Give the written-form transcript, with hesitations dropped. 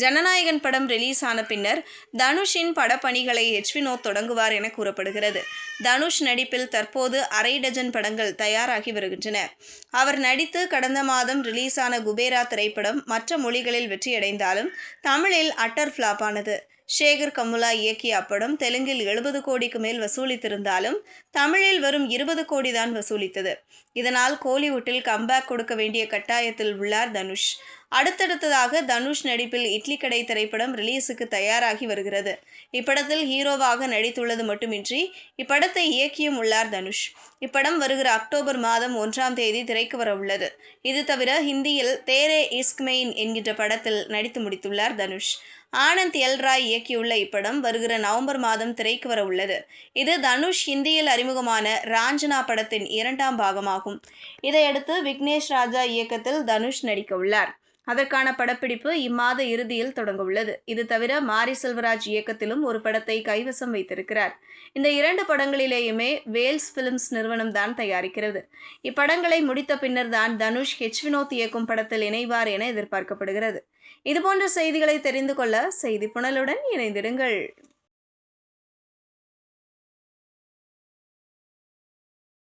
ஜனநாயகன் படம் ரிலீஸ் ஆன பின்னர் தனுஷின் படப்பணிகளை வினோத் தொடங்குவார் என கூறப்படுகிறது. தனுஷ் நடிப்பில் தற்போது அரை டஜன் படங்கள் தயாராகி வருகின்றன. அவர் நடித்து கடந்த மாதம் ரிலீஸ் ஆன குபேரா திரைப்படம் மற்ற மொழிகளில் வெற்றியடைந்தாலும் தமிழில் அட்டர் ஃபிளாப் ஆனது. சேகர் கமுலா இயக்கிய அப்படம் தெலுங்கில் 70 கோடிக்கு மேல் வசூலித்திருந்தாலும் தமிழில் வெறும் 20 கோடி தான் வசூலித்தது. இதனால் கோலிவுட்டில் கம்பேக் கொடுக்க வேண்டிய கட்டாயத்தில் உள்ளார் தனுஷ். அடுத்ததாக தனுஷ் நடிப்பில் இட்லி கடை திரைப்படம் ரிலீஸுக்கு தயாராகி வருகிறது. இப்படத்தில் ஹீரோவாக நடித்துள்ளது மட்டுமின்றி இப்படத்தை இயக்கியும் உள்ளார் தனுஷ். இப்படம் வருகிற அக்டோபர் மாதம் 1ஆம் தேதி திரைக்கு வர உள்ளது. இது தவிர ஹிந்தியில் தேரே இஸ்க் மெயின் என்கின்ற படத்தில் நடித்து முடித்துள்ளார் தனுஷ். ஆனந்த் எல் ராய் இயக்கியுள்ள இப்படம் வருகிற நவம்பர் மாதம் திரைக்கு வர உள்ளது. இது தனுஷ் ஹிந்தியில் அறிமுகமான ராஞ்சனா படத்தின் 2ஆம் பாகமாகும். இதையடுத்து விக்னேஷ் ராஜா இயக்கத்தில் தனுஷ் நடிக்க உள்ளார். அதற்கான படப்பிடிப்பு இம்மாத இறுதியில் தொடங்க உள்ளது. இது தவிர மாரி செல்வராஜ் இயக்கத்திலும் ஒரு படத்தை கைவசம் வைத்திருக்கிறார். இந்த 2 படங்களிலேயுமே வேல்ஸ் பிலிம்ஸ் நிறுவனம் தான் தயாரிக்கிறது. இப்படங்களை முடித்த பின்னர் தான் தனுஷ் வினோத் இயக்கும் படத்தில் இணைவார் என எதிர்பார்க்கப்படுகிறது. இதுபோன்ற செய்திகளை தெரிந்து கொள்ள செய்தி புனலுடன் இணைந்திடுங்கள்.